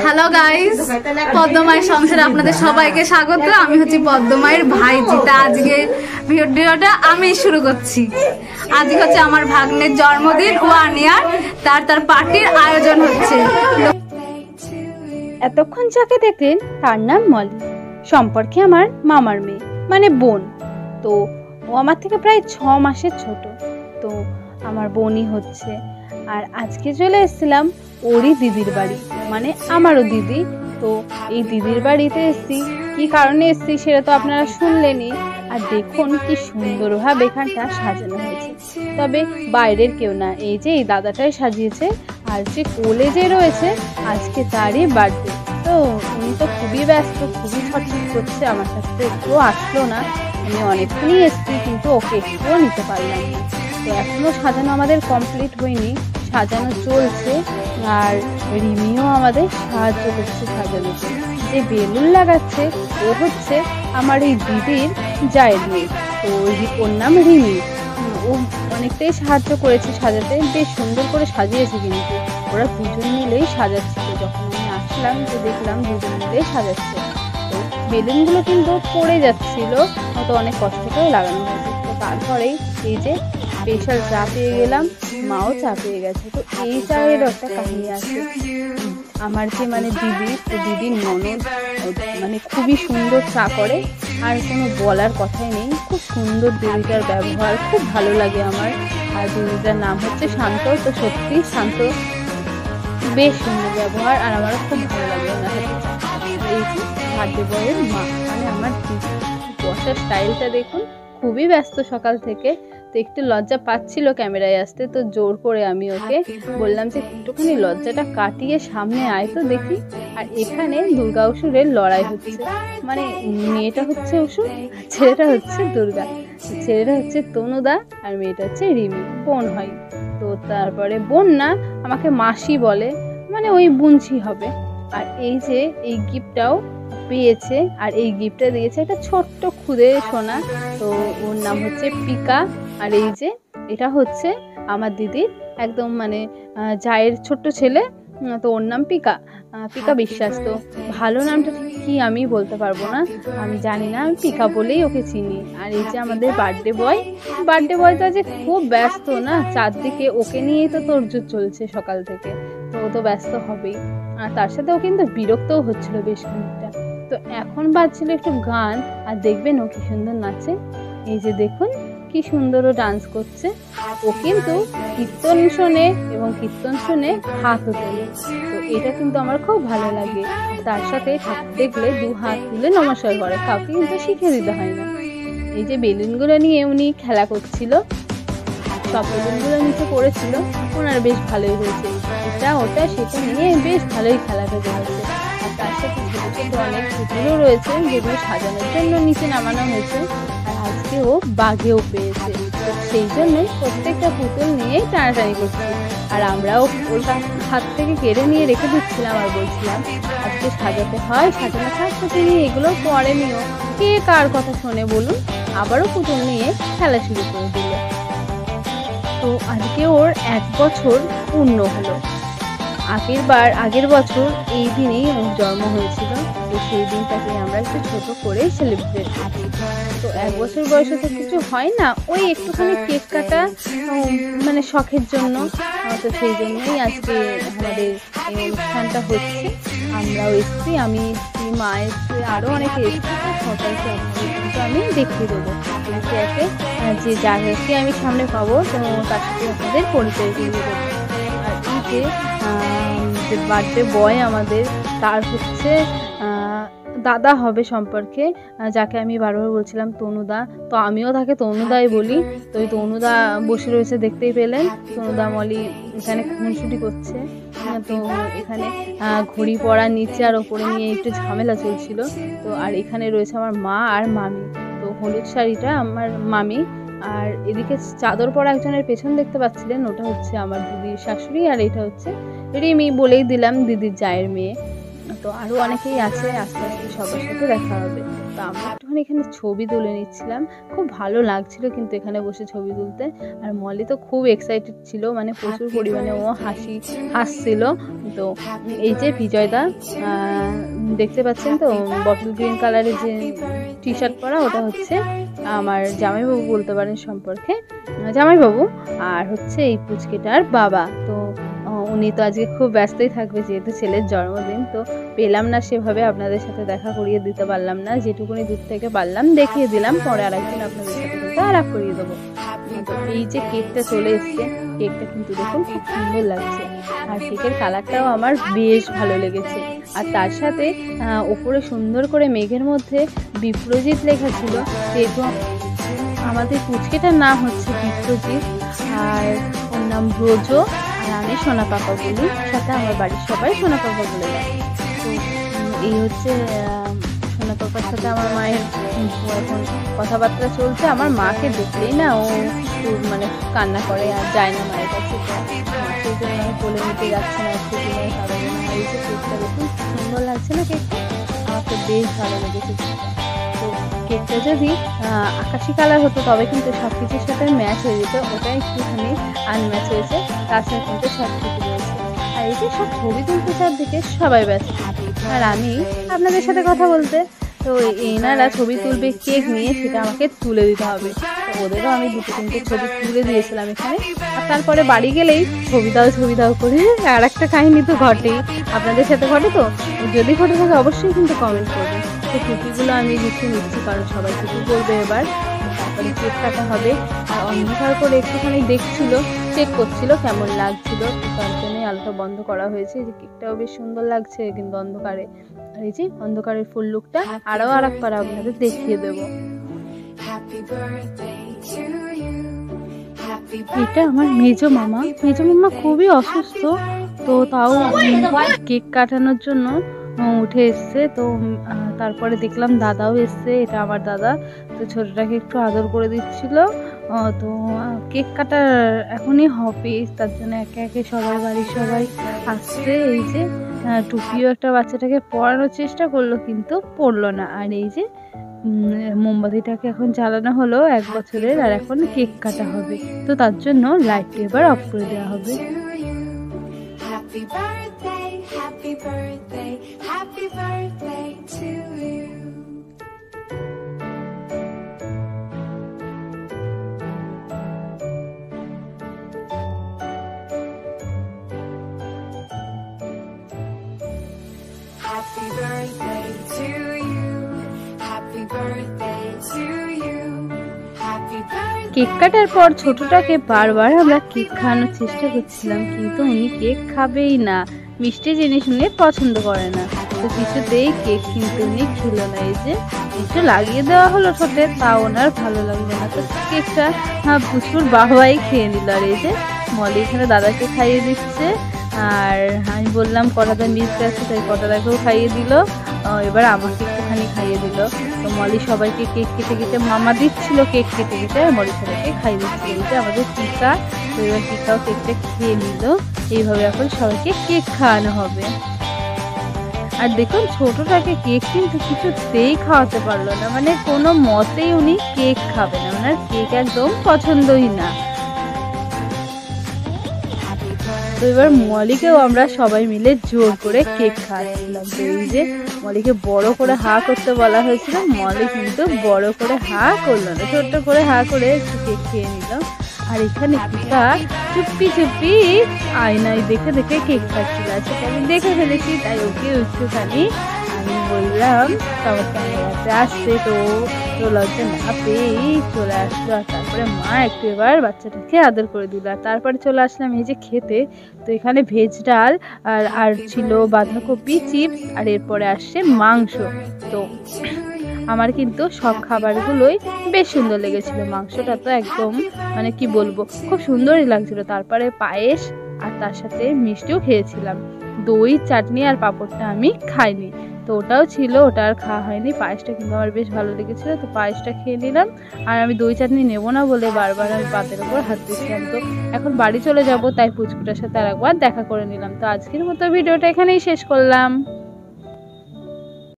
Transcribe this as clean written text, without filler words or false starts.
Hello guys, পদ্মমায়ের সংসারে আপনাদের সবাইকে স্বাগত। আমি হচ্ছি পদ্মমায়ের ভাইজিতা। আজকে ভিডিওটা আমি শুরু করছি। আজকে হচ্ছে আমার ভাগ্নের জন্মদিন, 1 ইয়ার। তার পার্টির আয়োজন হচ্ছে। এতক্ষণ যাকে দেখলেন তার নাম মলি, সম্পর্কে আমার মামার মেয়ে, মানে বোন। তো ও আমার থেকে প্রায় 6 মাসের ছোট। তো আমার বোনই হচ্ছে। আর আজকে চলে এসেছিলাম ওরই দিদির বাড়ি, মানে আমারও দিদি। তো এই দিদির বাড়িতে এসেছি, কি কারণে এসেছি সেটা তো আপনারা শুনলেনই। আর দেখুন কি সুন্দরভাবে এখানটা সাজানো হয়েছে। তবে বাইরের কেউ না, এই যে এই দাদাটাই সাজিয়েছে। আর যে কোলে যে রয়েছে আজকে তারই বার্থডে। তো উনি তো খুবই ব্যস্ত, খুবই ছটফট করছে, আমার কাছে তো একটুও আসলো না। আমি অনেকক্ষণই এসেছি, কিন্তু ওকে একটুও নিতে পারলাম না। তো এখনো সাজানো আমাদের কমপ্লিট হয়নি, সাজানো চলছে। আর রিমিও আমাদের সাহায্য করছে সাজানোতে। যে বেলুন লাগাচ্ছে ও হচ্ছে আমার এই দিদির জায়ের মেয়ে। তো ওর নাম রিমি। ও অনেকটাই সাহায্য করেছে সাজাতে, বেশ সুন্দর করে সাজিয়েছে। কিন্তু ওরা দুজন মিলেই সাজাচ্ছিল। যখন আমি আসলাম তো দেখলাম দুজন মিলেই সাজাচ্ছে। তো বেলুনগুলো কিন্তু পড়ে যাচ্ছিল, তো অনেক কষ্ট করে লাগানো হয়েছে। তো তারপরেই এই যে স্পেশাল চা পেয়ে গেলাম, মাও চা পেয়ে গেছে। তো এই চায়েরও একটা কাহিনী আছে। আমার যে মানে দিদি, তো দিদির ননদ মানে খুবই সুন্দর চা করে, আর কোনো বলার কথাই নেই। খুব সুন্দর দিদিটার ব্যবহার, খুব ভালো লাগে আমার। আর দিদিটার নাম হচ্ছে শান্ত। তো সত্যি শান্ত, বেশ সুন্দর ব্যবহার, আর আমারও খুব ভালো লাগে ওনার হাতে চা। এই যে বার্থডে বয়ের মা, মানে আমার দিদি, বসার স্টাইলটা দেখুন। খুবই ব্যস্ত সকাল থেকে। তো একটু লজ্জা পাচ্ছিল ক্যামেরায় আসতে। তো জোর করে আমি ওকে বললাম যে একটুখানি লজ্জাটা কাটিয়ে সামনে আয় তো দেখি। আর এখানে দুর্গা অসুরের লড়াই হচ্ছে, মানে মেয়েটা হচ্ছে অসুর, ছেলেটা হচ্ছে দুর্গা। ছেলেটা হচ্ছে তনুদা আর মেয়েটা হচ্ছে রিমি, বোন হয়। তো তারপরে বোন না, আমাকে মাসি বলে, মানে ওই বুনছি হবে। আর এই যে এই গিফটটাও পেয়েছে, আর এই গিফটটা দিয়েছে একটা ছোট্ট খুদে সোনা। তো ওর নাম হচ্ছে পিকা। আর এই যে এটা হচ্ছে আমার দিদির একদম মানে জায়ের ছোট্ট ছেলে। তো ওর নাম পিকা, পিকা বিশ্বাস। তো ভালো নামটা কি আমি বলতে পারবো না, আমি জানি না, আমি পিকা বলেই ওকে চিনি। আর এই যে আমাদের বার্থডে বয়, বার্থডে বয়টা যে খুব ব্যস্ত না, চারদিকে ওকে নিয়েই তো তোড়জোড় চলছে সকাল থেকে। তো ও তো ব্যস্ত হবেই, আর তার সাথে ও কিন্তু বিরক্তও হচ্ছিল বেশ খানিকটা। তো এখন বাজছিল একটু গান, আর দেখবেন ও কি সুন্দর নাচে। এই যে দেখুন কি সুন্দর ও ডান্স করছে। ও কিন্তু কীর্তন শোনে, এবং কীর্তন শুনে হাতও তোলে। তো এটা কিন্তু আমার খুব ভালো লাগে। তার সাথে ঠাকুর দেখলে 2 হাত তুলে নমস্কার করে, কাউকে কিন্তু শিখিয়ে দিতে হয় না। এই যে বেলুনগুলো নিয়ে উনি খেলা করছিল, সব বেলুনগুলো নিচে পড়েছিল, ওনার বেশ ভালোই হয়েছে। এটা ওটা সেটা নিয়ে বেশ ভালোই খেলাটা হয়েছে। আর তার সাথে ছোটো ছোটো অনেক পুতুলও রয়েছে, যেগুলো সাজানোর জন্য নিচে নামানো হয়েছে। আর আজকে ও বাঘেও পেয়েছে, সেই জন্যই প্রত্যেকটা পুতুল নিয়েই টানাটানি করছি। আর আমরাও ওর হাত থেকে কেড়ে নিয়ে রেখে দিচ্ছিলাম, আর বলছিলাম আজকে সাজাতে হয়, সাজানো থাকতো, তিনি এগুলো পরে নিও। কে কার কথা শোনে বলুন? আবারও পুতুল নিয়ে খেলা শুরু করে দিল। তো আজকে ওর 1 বছর পূর্ণ হলো। আগের বছর এই দিনেই ওর জন্ম হয়েছিল। তো সেই দিনটাকে আমরা একটু ছোট করে সেলিব্রেট করছি। তো 1 বছর বয়সে তো কিছু হয় না, ওই একটুখানি কেক কাটা, মানে শখের জন্য। তো সেই জন্যই আজকে আমাদের এই অনুষ্ঠানটা হচ্ছে। আমরাও এসছি, আমি এসছি, মা এসছে, আরও অনেকে এসছে। সবাইকে কিন্তু আমি দেখিয়ে দেবো একে একে, যে যাকে আমি সামনে পাবো তো তার সাথে আপনাদের পরিচয় করিয়ে দেবো। আর এই যে বার্থডে বয় আমাদের, তার হচ্ছে দাদা হবে সম্পর্কে, যাকে আমি বারবার বলছিলাম তনুদা। তো আমিও তাকে তনুদাই বলি। তো ওই তনুদা বসে রয়েছে, দেখতেই পেলেন। তনুদা মলি এখানে খুনসুটি করছে। তো এখানে ঘড়ি পড়া নিচে আর ওপরে নিয়ে একটু ঝামেলা চলছিল। তো আর এখানে রয়েছে আমার মা আর মামি। তো হলুদ শাড়িটা আমার মামি, আর এদিকে চাদর পরা একজনের পেছন দেখতে পাচ্ছিলেন, ওটা হচ্ছে আমার দিদির শাশুড়ি। আর এটা হচ্ছে রিমি, বলেই দিলাম দিদির জায়ের মেয়ে। তো আরও অনেকেই আছে, আস্তে আস্তে সবার সাথে দেখা হবে। তো আমরা একটুখানি এখানে ছবি তুলে নিচ্ছিলাম, খুব ভালো লাগছিল কিন্তু এখানে বসে ছবি তুলতে। আর মলি তো খুব এক্সাইটেড ছিল, মানে প্রচুর পরিমাণে ও হাসছিল। তো এই যে বিজয়দা দেখতে পাচ্ছেন তো, বটল গ্রিন কালারের যে টি শার্ট পরা, ওটা হচ্ছে আমার জামাইবাবু বলতে পারেন সম্পর্কে, জামাইবাবু। আর হচ্ছে এই পুচকেটার বাবা। তো উনি তো আজকে খুব ব্যস্তই থাকবে, যেহেতু ছেলের জন্মদিন। তো পেলাম না সেভাবে আপনাদের সাথে দেখা করিয়ে দিতে পারলাম না, যেটুকুনি দূর থেকে পারলাম দেখিয়ে দিলাম। পরে আরেকদিন আপনাদের সাথে কিন্তু আলাপ করিয়ে দেবো। তো এই যে কেকটা চলে এসছে, কেকটা কিন্তু দেখুন খুব সুন্দর লাগছে, আর কেকের কালারটাও আমার বেশ ভালো লেগেছে। আর তার সাথে ওপরে সুন্দর করে মেঘের মধ্যে বিপ্রজিৎ লেখা ছিল, যেহেতু আমাদের পুচকেটার নাম হচ্ছে বিপ্রজিৎ, আর ওর নাম ব্রজ, আর আমি সোনা পাপা বলি, সাথে আমার বাড়ির সবাই সোনা পাপা বলে দেয়। তো এই হচ্ছে সোনা পাপার সাথে আমার মায়ের এখন কথাবার্তা চলছে। আমার মাকে দেখলেই না ও মানে কান্না করে আর যায় না মায়ের কাছে, সেই জন্য আমি কোলে নিতে যাচ্ছি না একটু দিনে কারণ এই যে কেকটা দেখুন সুন্দর লাগছে না, কেকটা আমার তো বেশ ভালো লেগেছে। তো কেকটা যদি আকাশি কালার হতো তবে কিন্তু সব কিছুর সাথে ম্যাচ হয়ে যেত, ওটা একটুখানি আনম্যাচ হয়েছে, তাছাড়া কিন্তু সব কিছু রয়েছে। আর এই যে সব ছবি তুলতে চারদিকে সবাই ব্যস্ত, আর আমি আপনাদের সাথে কথা বলতে। তো এনারা ছবি তুলবে কেক নিয়ে, সেটা আমাকে তুলে দিতে হবে। তো ওদেরও আমি 2-3টে ছবি তুলে দিয়েছিলাম এখানে। আর তারপরে বাড়ি গেলেই ছবি দাও করে আর একটা কাহিনী তো ঘটেই, আপনাদের সাথে ঘটে। তো যদি ঘটে থাকে অবশ্যই কিন্তু কমেন্ট করবেন। তো টুপিগুলো আমি লিখে নিচ্ছি, কারণ সবাই টুপি করবে এবার। তারপরে কেক কাটা হবে। আর অন্ধকার করে একটুখানি দেখছিল, চেক করছিল কেমন লাগছিল, তার জন্যই আলোটা বন্ধ করা হয়েছে। যে কেকটাও বেশ সুন্দর লাগছে কিন্তু অন্ধকারে। আর এই যে অন্ধকারের ফুল লুকটা আরও আরেকবার আপনাদের দেখিয়ে দেবো। এটা আমার মেজো মামা খুবই অসুস্থ, তো তাও কেক কাটানোর জন্য উঠে এসছে। তো তারপরে দেখলাম দাদাও এসছে, এটা আমার দাদা। তো ছোটটাকে একটু আদর করে দিচ্ছিল। তো কেক কাটার এখনই হবে, তার জন্য একে একে সবাই বাড়ির সবাই আসছে। এই যে টুপিও একটা বাচ্চাটাকে পরানোর চেষ্টা করলো কিন্তু পরলো না। আর এই যে মোমবাতিটাকে এখন জ্বালানো হলো 1 বছরের, আর এখন কেক কাটা হবে। তো তার জন্য লাইটটা এবার অফ করে দেওয়া হবে। Happy birthday, happy birthday, happy birthday to you. Happy birthday to you. Happy birthday to you. Happy birthday. Cake কাটার পর ছোটটাকে বারবার আমরা কেক খাওয়ানোর চেষ্টা করছিলাম, কিন্তু উনি কেক খাবেই না, মিষ্টি জিনিস উনি পছন্দ করে না। তো কিছুতেই কেক কিন্তু উনি খেলো না। এই যে একটু লাগিয়ে দেওয়া হলো ঠোঁটে, তা ওনার ভালো লাগলো না। তো কেকটা প্রচুর বাহবাই খেয়ে নিল। আর এই যে মলি এখানে দাদাকে খাইয়ে দিচ্ছে, আর আমি বললাম কটাটা মিষ্টি আছে, তাই কটাটাকেও খাইয়ে দিল। এবার আমাকে একটুখানি খাইয়ে দিল। তো মলি সবাইকে কেক কেটে কেটে, মামা দিচ্ছিল কেক কেটে কেটে, মলি সবাইকে খাইয়ে দিচ্ছিল। এই যে আমাদের টিকা, তো এবার টিকাও কেকটা খেয়ে নিল। এইভাবে এখন সবাইকে কেক খাওয়ানো হবে। আর দেখুন ছোটটাকে কেক কিন্তু কিছুতেই খাওয়াতে পারলো না, মানে কোনো মতেই উনি কেক খাবে না, ওনার কেক একদম পছন্দই না। তো এবার মলিকেও আমরা সবাই মিলে জোর করে কেক খাওয়াচ্ছিলাম। তো এই যে মলিকে বড় করে হা করতে বলা হয়েছিল, মলি কিন্তু বড় করে হা করলো না, ছোট্ট করে হা করে একটু কেক খেয়ে নিল। আর এখানে টিকা চুপি চুপি আয়নায় দেখে দেখে কেক খাচ্ছিল। সেটা আমি দেখে ফেলেছি, তাই ওকে একটুখানি আমি বললাম তোমার ক্যামেরাতে আসতে, তো লজ্জা না পেয়েই চলে আসলো। আর তারপরে মা একটু এবার বাচ্চাটাকে আদর করে দিল। আর তারপরে চলে আসলাম এই যে খেতে। তো এখানে ভেজ ডাল আর ছিল বাঁধাকপি চিপস, আর এরপরে আসছে মাংস। তো আমার কিন্তু সব খাবারগুলোই বেশ সুন্দর লেগেছিল। মাংসটা তো একদম মানে কি বলবো, খুব সুন্দরই লাগছিল। তারপরে পায়েস, আর তার সাথে মিষ্টিও খেয়েছিলাম। দই, চাটনি আর পাঁপড়টা আমি খাইনি, তো ওটাও ছিল, ওটা আর খাওয়া হয়নি। পায়েসটা কিন্তু আমার বেশ ভালো লেগেছিলো, তো পায়েসটা খেয়ে নিলাম। আর আমি দই চাটনি নেবো না বলে বারবার আমি পাতের ওপর হাত দিচ্ছিলাম। তো এখন বাড়ি চলে যাব, তাই পুচকুটার সাথে আর একবার দেখা করে নিলাম। তো আজকের মতো ভিডিওটা এখানেই শেষ করলাম।